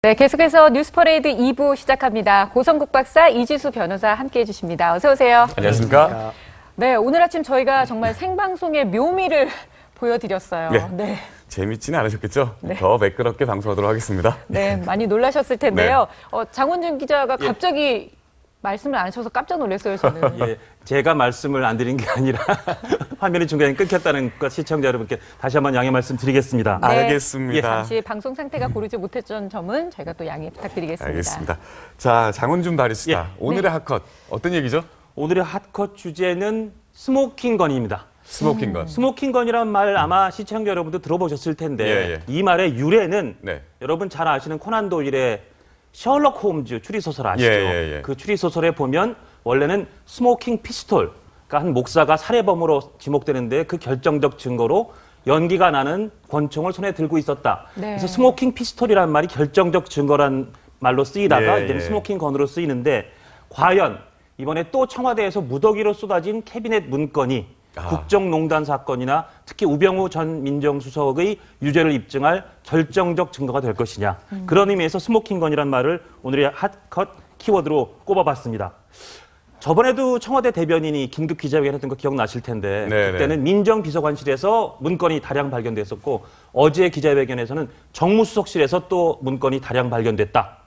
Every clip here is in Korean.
네, 계속해서 뉴스퍼레이드 2부 시작합니다. 고성국 박사, 이지수 변호사 함께해 주십니다. 어서 오세요. 안녕하십니까? 네, 오늘 아침 저희가 정말 생방송의 묘미를 보여드렸어요. 네. 재밌지는 않으셨겠죠? 네. 더 매끄럽게 방송하도록 하겠습니다. 네, 많이 놀라셨을 텐데요. 장원준 기자가 갑자기 말씀을 안 하셔서 깜짝 놀랐어요, 저는. 예, 제가 말씀을 안 드린 게 아니라 화면이 중간에 끊겼다는 것 시청자 여러분께 다시 한번 양해 말씀드리겠습니다. 네. 알겠습니다. 잠시 방송 상태가 고르지 못했던 점은 저희가 또 양해 부탁드리겠습니다. 알겠습니다. 자, 장원준 바리스타. 예. 오늘의 핫컷 어떤 얘기죠? 오늘의 핫컷 주제는 스모킹건입니다. 스모킹건. 스모킹건이란 말 아마 시청자 여러분도 들어보셨을 텐데 이 말의 유래는 여러분 잘 아시는 코난 도일의 셜록 홈즈 추리소설 아시죠? 그 추리소설에 보면 원래는 스모킹 피스톨, 그러니까 한 목사가 살해범으로 지목되는데 그 결정적 증거로 연기가 나는 권총을 손에 들고 있었다. 그래서 스모킹 피스톨이라는 말이 결정적 증거란 말로 쓰이다가 이제는 스모킹 건으로 쓰이는데 과연 이번에 또 청와대에서 무더기로 쏟아진 캐비넷 문건이 국정농단 사건이나 특히 우병우 전 민정수석의 유죄를 입증할 결정적 증거가 될 것이냐. 그런 의미에서 스모킹건이란 말을 오늘의 핫컷 키워드로 꼽아봤습니다. 저번에도 청와대 대변인이 긴급 기자회견 했던 거 기억나실 텐데 그때는 민정비서관실에서 문건이 다량 발견됐었고 어제 기자회견에서는 정무수석실에서 또 문건이 다량 발견됐다.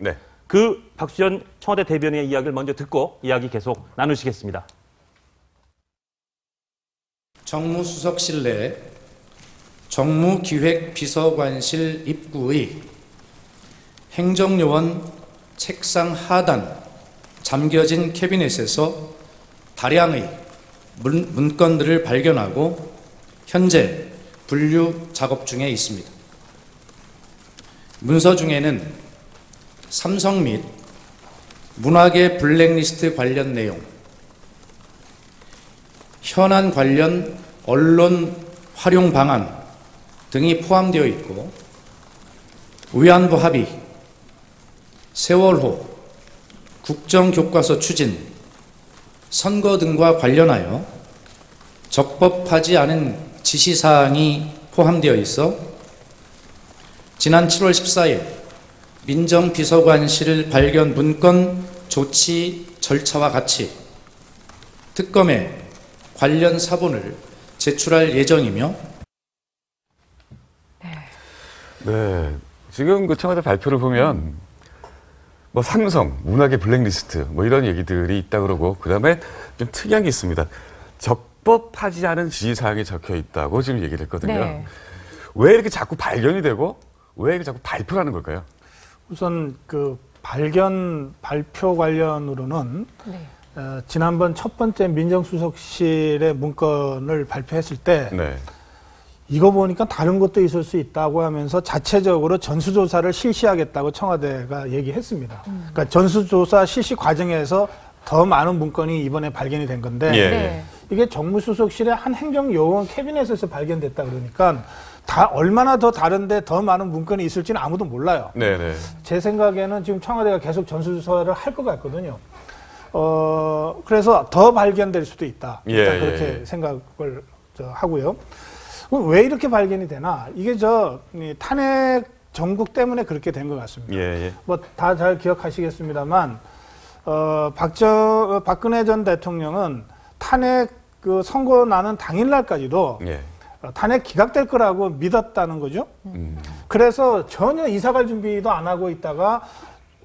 그 박수현 청와대 대변인의 이야기를 먼저 듣고 이야기 계속 나누시겠습니다. 정무수석실 내 정무기획비서관실 입구의 행정요원 책상 하단 잠겨진 캐비넷에서 다량의 문건들을 발견하고 현재 분류 작업 중에 있습니다. 문서 중에는 삼성 및 문화계 블랙리스트 관련 내용, 현안 관련 언론 활용 방안 등이 포함되어 있고 위안부 합의, 세월호, 국정교과서 추진, 선거 등과 관련하여 적법하지 않은 지시사항이 포함되어 있어 지난 7월 14일 민정비서관실 발견 문건 조치 절차와 같이 특검에 관련 사본을 제출할 예정이며 지금 그 청와대 발표를 보면 뭐 삼성, 문화계 블랙리스트 뭐 이런 얘기들이 있다 그러고 그다음에 좀 특이한 게 있습니다. 적법하지 않은 지시사항이 적혀 있다고 지금 얘기를 했거든요. 왜 이렇게 자꾸 발견이 되고 왜 이렇게 자꾸 발표를 하는 걸까요? 우선 그 발표 관련으로는 지난번 첫 번째 민정수석실의 문건을 발표했을 때 이거 보니까 다른 것도 있을 수 있다고 하면서 자체적으로 전수조사를 실시하겠다고 청와대가 얘기했습니다. 그러니까 전수조사 실시 과정에서 더 많은 문건이 이번에 발견이 된 건데 이게 정무수석실의 한 행정요원 캐비넷에서 발견됐다 그러니까 다 얼마나 더 다른데 더 많은 문건이 있을지는 아무도 몰라요. 제 생각에는 지금 청와대가 계속 전수조사를 할 것 같거든요. 그래서 더 발견될 수도 있다. 일단 그렇게 생각을 하고요. 왜 이렇게 발견이 되나? 이게 탄핵 정국 때문에 그렇게 된 것 같습니다. 뭐 다 잘 기억하시겠습니다만, 박근혜 전 대통령은 탄핵 그 선고 나는 당일날까지도 탄핵 기각될 거라고 믿었다는 거죠. 그래서 전혀 이사갈 준비도 안 하고 있다가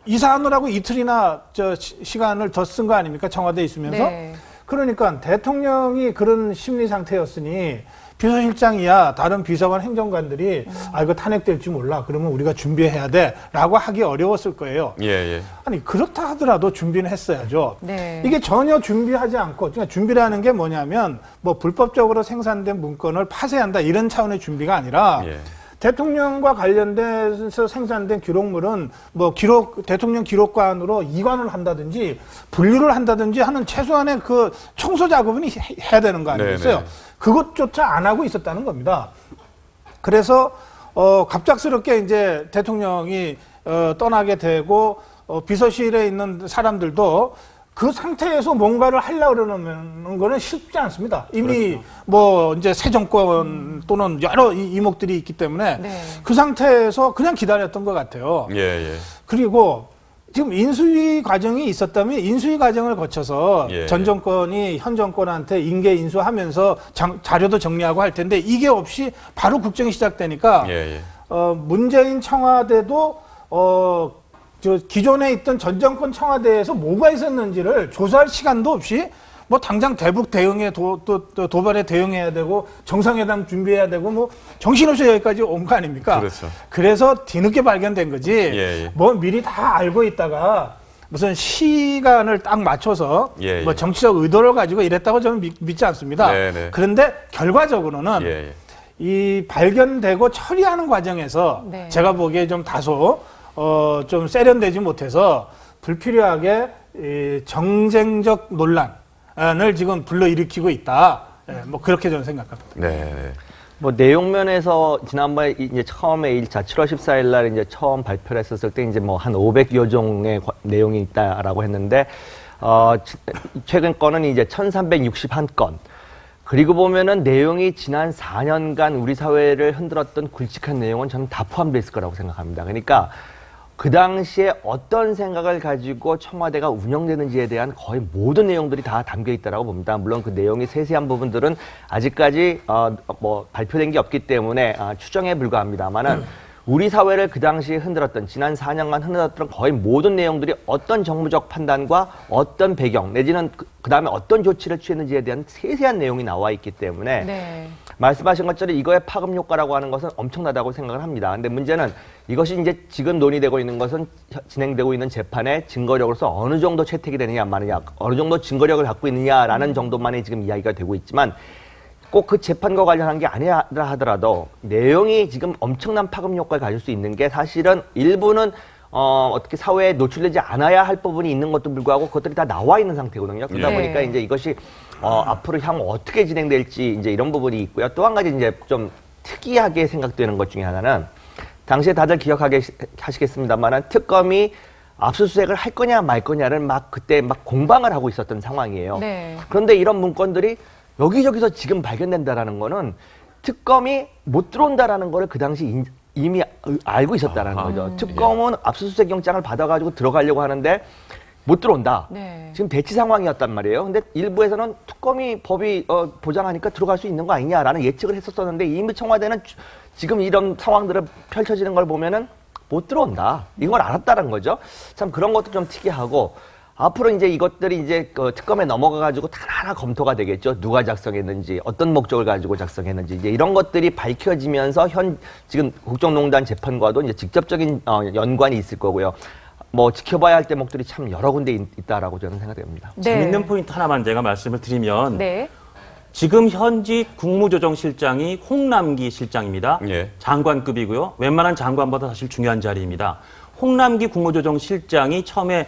이사하느라고 이틀이나 시간을 더 쓴 거 아닙니까? 청와대에 있으면서. 그러니까 대통령이 그런 심리 상태였으니 비서실장이야 다른 비서관 행정관들이 이거 탄핵될지 몰라. 그러면 우리가 준비해야 돼. 라고 하기 어려웠을 거예요. 아니 그렇다 하더라도 준비는 했어야죠. 이게 전혀 준비하지 않고 그러니까 준비라는 게 뭐냐면 뭐 불법적으로 생산된 문건을 파쇄한다 이런 차원의 준비가 아니라 대통령과 관련돼서 생산된 기록물은 뭐 대통령 기록관으로 이관을 한다든지 분류를 한다든지 하는 최소한의 그 청소 작업은 해야 되는 거 아니겠어요? 그것조차 안 하고 있었다는 겁니다. 그래서 갑작스럽게 이제 대통령이 떠나게 되고 비서실에 있는 사람들도 그 상태에서 뭔가를 하려고 그러는 거는 쉽지 않습니다. 이미 뭐 이제 새 정권 또는 여러 이목들이 있기 때문에 그 상태에서 그냥 기다렸던 것 같아요. 그리고 지금 인수위 과정이 있었다면 인수위 과정을 거쳐서 예. 전 정권이 현 정권한테 인계 인수하면서 자료도 정리하고 할 텐데 이게 없이 바로 국정이 시작되니까 예. 문재인 청와대도 저 기존에 있던 전 정권 청와대에서 뭐가 있었는지를 조사할 시간도 없이 뭐 당장 대북 대응에 도발에 대응해야 되고 정상회담 준비해야 되고 뭐 정신없이 여기까지 온 거 아닙니까? 그렇죠. 그래서 뒤늦게 발견된 거지. 뭐 미리 다 알고 있다가 무슨 시간을 딱 맞춰서 뭐 정치적 의도를 가지고 이랬다고 저는 믿지 않습니다. 그런데 결과적으로는 이 발견되고 처리하는 과정에서 제가 보기에 좀 다소 좀 세련되지 못해서 불필요하게 이 정쟁적 논란을 지금 불러일으키고 있다. 뭐 그렇게 저는 생각합니다. 네. 뭐 내용면에서 지난번에 이제 처음에 1차 7월 14일 날 이제 처음 발표를 했었을 때 이제 뭐 한 500여 종의 내용이 있다라고 했는데 최근 건은 이제 1361건. 그리고 보면은 내용이 지난 4년간 우리 사회를 흔들었던 굵직한 내용은 저는 다 포함되어 있을 거라고 생각합니다. 그러니까 그 당시에 어떤 생각을 가지고 청와대가 운영되는지에 대한 거의 모든 내용들이 다 담겨 있다라고 봅니다. 물론 그 내용이 세세한 부분들은 아직까지 뭐 발표된 게 없기 때문에 추정에 불과합니다만은 우리 사회를 그 당시에 흔들었던 지난 4년간 흔들었던 거의 모든 내용들이 어떤 정무적 판단과 어떤 배경 내지는 그 다음에 어떤 조치를 취했는지에 대한 세세한 내용이 나와 있기 때문에 말씀하신 것처럼 이거의 파급 효과라고 하는 것은 엄청나다고 생각을 합니다. 근데 문제는 이것이 이제 지금 논의되고 있는 것은 진행되고 있는 재판의 증거력으로서 어느 정도 채택이 되느냐 마느냐, 어느 정도 증거력을 갖고 있느냐라는 정도만이 지금 이야기가 되고 있지만 꼭 그 재판과 관련한 게 아니라 하더라도 내용이 지금 엄청난 파급 효과를 가질 수 있는 게 사실은 일부는 어떻게 사회에 노출되지 않아야 할 부분이 있는 것도 불구하고 그것들이 다 나와 있는 상태거든요. 그러다 보니까 이제 이것이 앞으로 향후 어떻게 진행될지 이제 이런 부분이 있고요. 또 한 가지 이제 좀 특이하게 생각되는 것 중에 하나는 당시에 다들 기억하시겠습니다만은 특검이 압수수색을 할 거냐 말 거냐를 그때 공방을 하고 있었던 상황이에요. 그런데 이런 문건들이 여기저기서 지금 발견된다라는 거는 특검이 못 들어온다라는 거를 그 당시 이미 알고 있었다라는 거죠. 특검은 압수수색 영장을 받아가지고 들어가려고 하는데 못 들어온다. 지금 대치 상황이었단 말이에요. 근데 일부에서는 특검이 법이 보장하니까 들어갈 수 있는 거 아니냐라는 예측을 했었었는데 이미 청와대는 지금 이런 상황들을 펼쳐지는 걸 보면은 못 들어온다. 이걸 알았다는 거죠. 참 그런 것도 좀 특이하고 앞으로 이제 이것들이 이제 특검에 넘어가가지고 하나하나 검토가 되겠죠. 누가 작성했는지, 어떤 목적을 가지고 작성했는지, 이제 이런 것들이 밝혀지면서 지금 국정농단 재판과도 이제 직접적인 연관이 있을 거고요. 뭐 지켜봐야 할 대목들이 참 여러 군데 있다라고 저는 생각됩니다. 재밌는 포인트 하나만 제가 말씀을 드리면 지금 현직 국무조정실장이 홍남기 실장입니다. 장관급이고요. 웬만한 장관보다 사실 중요한 자리입니다. 홍남기 국무조정실장이 처음에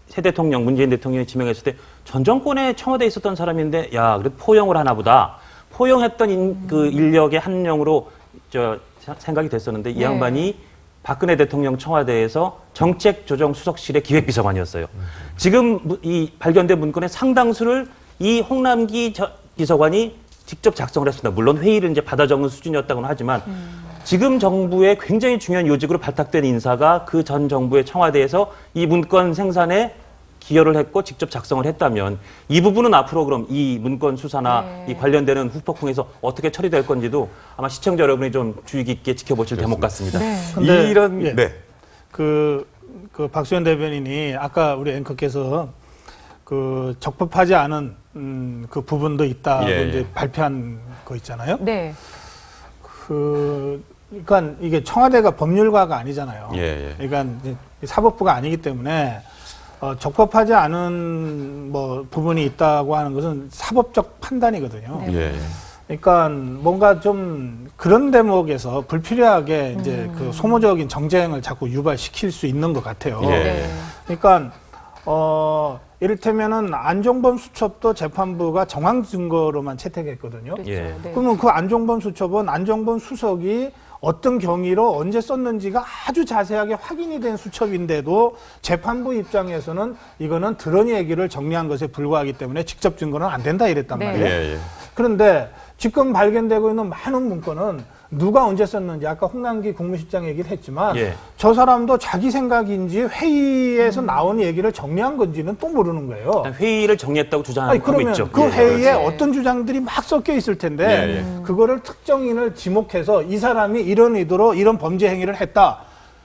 새 대통령, 문재인 대통령이 지명했을 때 전 정권에 청와대에 있었던 사람인데 야, 그래도 포용을 하나 보다. 포용했던 그 인력의 한 명으로 생각이 됐었는데 이 양반이 박근혜 대통령 청와대에서 정책조정수석실의 기획비서관이었어요. 지금 이 발견된 문건의 상당수를 이 홍남기 비서관이 직접 작성을 했습니다. 물론 회의를 이제 받아 적은 수준이었다고는 하지만 지금 정부의 굉장히 중요한 요직으로 발탁된 인사가 그 전 정부의 청와대에서 이 문건 생산에 기여를 했고 직접 작성을 했다면 이 부분은 앞으로 그럼 이 문건 수사나 이 관련되는 후폭풍에서 어떻게 처리될 건지도 아마 시청자 여러분이 좀 주의 깊게 지켜보실 대목 같습니다. 이런 그 박수현 대변인이 아까 우리 앵커께서 그 적법하지 않은 그 부분도 있다고 이제 발표한 거 있잖아요. 그러니까 이게 청와대가 법률가가 아니잖아요. 그러니까 사법부가 아니기 때문에 적법하지 않은 뭐 부분이 있다고 하는 것은 사법적 판단이거든요. 그러니까 뭔가 좀 그런 대목에서 불필요하게 이제 그 소모적인 정쟁을 자꾸 유발시킬 수 있는 것 같아요. 그러니까 이를테면은 안종범 수첩도 재판부가 정황 증거로만 채택했거든요. 그러면 그 안종범 수첩은 안종범 수석이 어떤 경위로 언제 썼는지가 아주 자세하게 확인이 된 수첩인데도 재판부 입장에서는 이거는 드러니 얘기를 정리한 것에 불과하기 때문에 직접 증거는 안 된다 이랬단 말이에요. 그런데 지금 발견되고 있는 많은 문건은 누가 언제 썼는지 아까 홍남기 국무실장 얘기를 했지만 저 사람도 자기 생각인지 회의에서 나온 얘기를 정리한 건지는 또 모르는 거예요. 회의를 정리했다고 주장하고 있죠. 그 회의에 어떤 주장들이 막 섞여 있을 텐데 그거를 특정인을 지목해서 이 사람이 이런 의도로 이런 범죄 행위를 했다.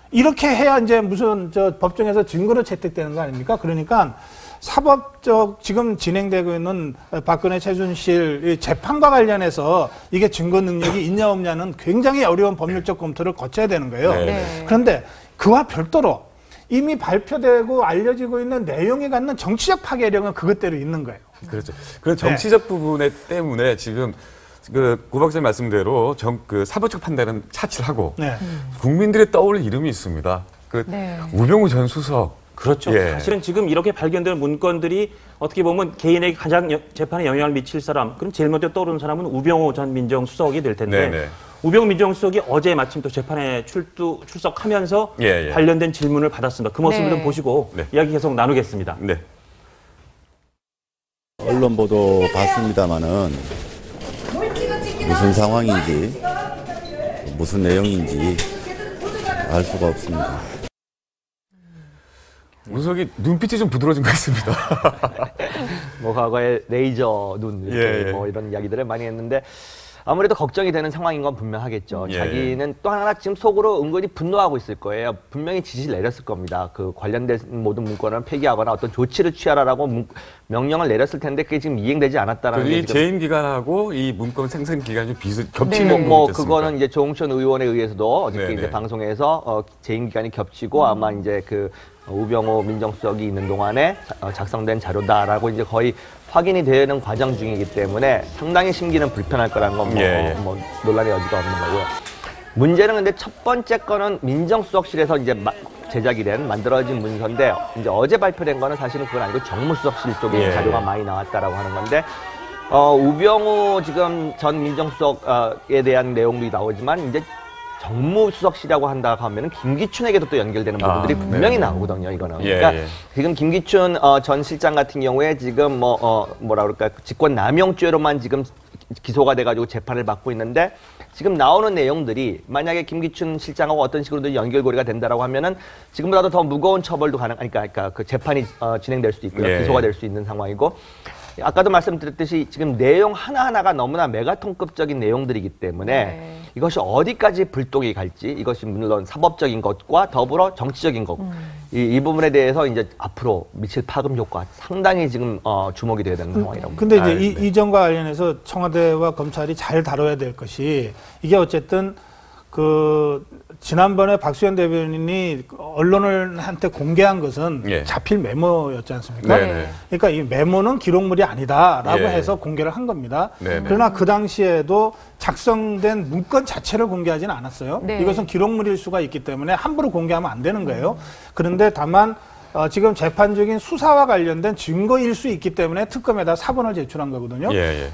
이렇게 해야 이제 무슨 법정에서 증거로 채택되는 거 아닙니까? 그러니까 사법적 지금 진행되고 있는 박근혜 최순실 재판과 관련해서 이게 증거 능력이 있냐 없냐는 굉장히 어려운 법률적 검토를 거쳐야 되는 거예요. 그런데 그와 별도로 이미 발표되고 알려지고 있는 내용이 갖는 정치적 파괴력은 그것대로 있는 거예요. 그렇죠. 그런 정치적 부분에 때문에 지금 고 박사님 말씀대로 사법적 판단은 차치하고 국민들이 떠올릴 이름이 있습니다. 우병우 전 수석. 그렇죠. 사실은 지금 이렇게 발견된 문건들이 어떻게 보면 개인에게 가장 재판에 영향을 미칠 사람, 그럼 제일 먼저 떠오르는 사람은 우병우 전 민정수석이 될 텐데 우병우 민정수석이 어제 마침 또 재판에 출석하면서 관련된 질문을 받았습니다. 그 모습을 좀 보시고 이야기 계속 나누겠습니다. 언론 보도 봤습니다마는 무슨 상황인지 무슨 내용인지 알 수가 없습니다. 우석이 눈빛이 좀 부드러워진 것 같습니다. 뭐 과거에 레이저 눈 뭐 이런 이야기들을 많이 했는데 아무래도 걱정이 되는 상황인 건 분명하겠죠. 자기는 또 하나 지금 속으로 은근히 분노하고 있을 거예요. 분명히 지시를 내렸을 겁니다. 그 관련된 모든 문건을 폐기하거나 어떤 조치를 취하라고 명령을 내렸을 텐데 그게 지금 이행되지 않았다라는 게. 이 재임 기간하고 이 문건 생산 기간이 좀 겹치는 뭐 그거는 이제 조홍천 의원에 의해서도 어저께 이제 방송에서 재임 기간이 겹치고 아마 이제 우병우 민정수석이 있는 동안에 작성된 자료다라고 이제 거의 확인이 되는 과정 중이기 때문에 상당히 심기는 불편할 거라는 건 뭐 논란의 여지가 없는 거고요. 문제는 근데 첫 번째 거는 민정수석실에서 이제 제작이 된 만들어진 문서인데 이제 어제 발표된 거는 사실은 그건 아니고 정무수석실 쪽에 자료가 많이 나왔다라고 하는 건데 우병우 지금 전 민정수석에 대한 내용도 나오지만 이제 정무수석실이라고 한다고 하면은 김기춘에게도 또 연결되는 부분들이 분명히 나오거든요, 이거는. 그러니까 지금 김기춘 전 실장 같은 경우에 지금 뭐라 그럴까, 직권남용죄로만 지금 기소가 돼가지고 재판을 받고 있는데 지금 나오는 내용들이 만약에 김기춘 실장하고 어떤 식으로든 연결고리가 된다라고 하면은 지금보다도 더 무거운 처벌도 그러니까 그 재판이 진행될 수도 있고요, 기소가 될 수 있는 상황이고. 아까도 말씀드렸듯이 지금 내용 하나하나가 너무나 메가톤급적인 내용들이기 때문에 이것이 어디까지 불똥이 갈지 이것이 물론 사법적인 것과 더불어 정치적인 것 이 부분에 대해서 이제 앞으로 미칠 파급 효과 상당히 지금 주목이 돼야 되는 상황이라고 봅니다. 근데 이제 이 점과 관련해서 청와대와 검찰이 잘 다뤄야 될 것이 이게 어쨌든 지난번에 박수현 대변인이 언론한테 공개한 것은 자필 메모였지 않습니까? 그러니까 이 메모는 기록물이 아니다라고 해서 공개를 한 겁니다. 그러나 그 당시에도 작성된 문건 자체를 공개하지는 않았어요. 이것은 기록물일 수가 있기 때문에 함부로 공개하면 안 되는 거예요. 그런데 다만 지금 재판 중인 수사와 관련된 증거일 수 있기 때문에 특검에다 사본을 제출한 거거든요.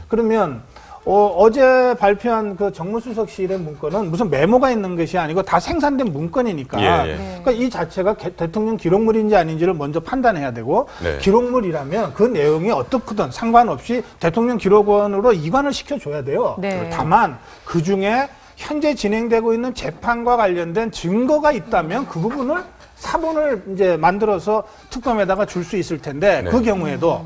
그러면 어제 발표한 그 정무수석실의 문건은 무슨 메모가 있는 것이 아니고 다 생산된 문건이니까 그러니까 이 자체가 대통령 기록물인지 아닌지를 먼저 판단해야 되고 기록물이라면 그 내용이 어떻든 상관없이 대통령 기록원으로 이관을 시켜줘야 돼요. 다만 그중에 현재 진행되고 있는 재판과 관련된 증거가 있다면 그 부분을 사본을 이제 만들어서 특검에다가 줄 수 있을 텐데 그 경우에도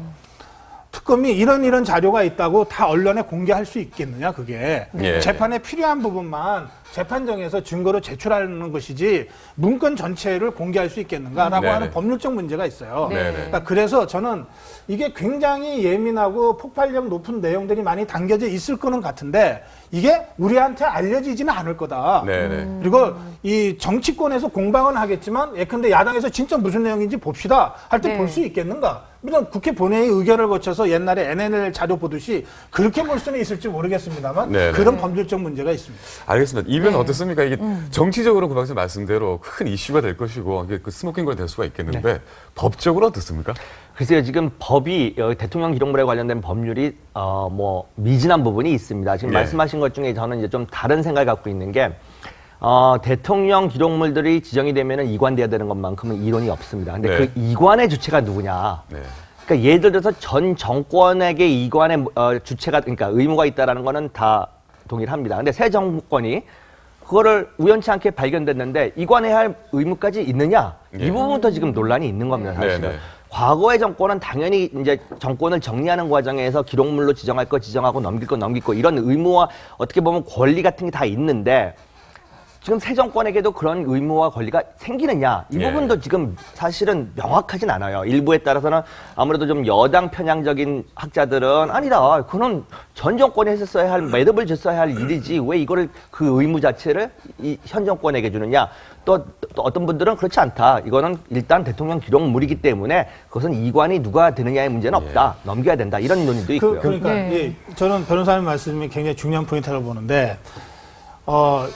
특검이 이런 자료가 있다고 다 언론에 공개할 수 있겠느냐, 그게. 재판에 필요한 부분만 재판정에서 증거로 제출하는 것이지 문건 전체를 공개할 수 있겠는가라고 하는 법률적 문제가 있어요. 그러니까 그래서 저는 이게 굉장히 예민하고 폭발력 높은 내용들이 많이 담겨져 있을 거는 같은데 이게 우리한테 알려지지는 않을 거다. 그리고 이 정치권에서 공방은 하겠지만 예컨대 야당에서 진짜 무슨 내용인지 봅시다 할 때 볼 수 있겠는가? 물론 국회 본회의 의결을 거쳐서 옛날에 NNL 자료 보듯이 그렇게 볼 수는 있을지 모르겠습니다만 그런 법률적 문제가 있습니다. 알겠습니다. 이변 어떻습니까? 이게 정치적으로 그 박사 말씀대로 큰 이슈가 될 것이고 그 스모킹걸 될 수가 있겠는데 법적으로 어떻습니까? 글쎄요, 지금 법이 대통령 기록물에 관련된 법률이 뭐 미진한 부분이 있습니다. 지금 말씀하신 것 중에 저는 이제 좀 다른 생각을 갖고 있는 게 대통령 기록물들이 지정이 되면은 이관돼야 되는 것만큼은 이론이 없습니다. 근데 그 이관의 주체가 누구냐? 그러니까 예를 들어서 전 정권에게 이관의 주체가 그러니까 의무가 있다라는 거는 다 동의를 합니다. 근데 새 정권이 그거를 우연치 않게 발견됐는데 이관해야 할 의무까지 있느냐? 이 부분부터 지금 논란이 있는 겁니다, 사실은. 네네. 과거의 정권은 당연히 이제 정권을 정리하는 과정에서 기록물로 지정할 거 지정하고 넘길 거 넘기고 이런 의무와 어떻게 보면 권리 같은 게 다 있는데 지금 새 정권에게도 그런 의무와 권리가 생기느냐 이 부분도 지금 사실은 명확하진 않아요. 일부에 따라서는 아무래도 좀 여당 편향적인 학자들은 아니다. 그건 전 정권이 했었어야 할 매듭을 졌어야 할 일이지 왜 이거를 그 의무 자체를 이 현 정권에게 주느냐. 또 어떤 분들은 그렇지 않다. 이거는 일단 대통령 기록물이기 때문에 그것은 이관이 누가 되느냐의 문제는 없다. 넘겨야 된다. 이런 논의도 있고요. 그러니까 저는 변호사님 말씀이 굉장히 중요한 포인트라고 보는데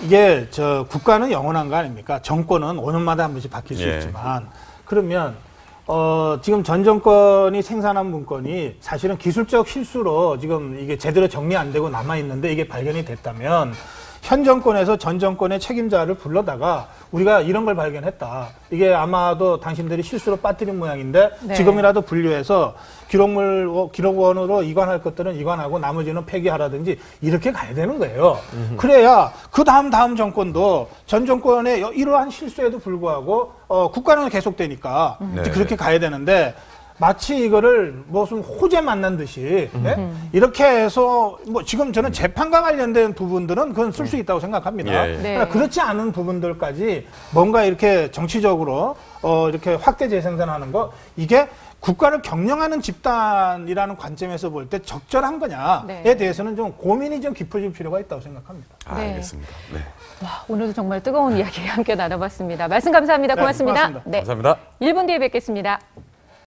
이게 국가는 영원한 거 아닙니까? 정권은 5년마다 한 번씩 바뀔 수 있지만 그러면 지금 전 정권이 생산한 문건이 사실은 기술적 실수로 지금 이게 제대로 정리 안 되고 남아 있는데 이게 발견이 됐다면 현 정권에서 전 정권의 책임자를 불러다가 우리가 이런 걸 발견했다. 이게 아마도 당신들이 실수로 빠뜨린 모양인데 지금이라도 분류해서 기록원으로 이관할 것들은 이관하고 나머지는 폐기하라든지 이렇게 가야 되는 거예요. 그래야 그 다음 정권도 전 정권의 이러한 실수에도 불구하고 국가는 계속되니까 그렇게 가야 되는데 마치 이거를 무슨 호재 만난 듯이 이렇게 해서 뭐 지금 저는 재판과 관련된 부분들은 그건 쓸 수 있다고 생각합니다. 그러나 그렇지 않은 부분들까지 뭔가 이렇게 정치적으로 이렇게 확대 재생산하는 거 이게 국가를 경영하는 집단이라는 관점에서 볼 때 적절한 거냐에 대해서는 좀 고민이 좀 깊어질 필요가 있다고 생각합니다. 알겠습니다. 네. 와, 오늘도 정말 뜨거운 이야기 함께 나눠봤습니다. 말씀 감사합니다. 고맙습니다. 고맙습니다. 감사합니다. 1분 뒤에 뵙겠습니다.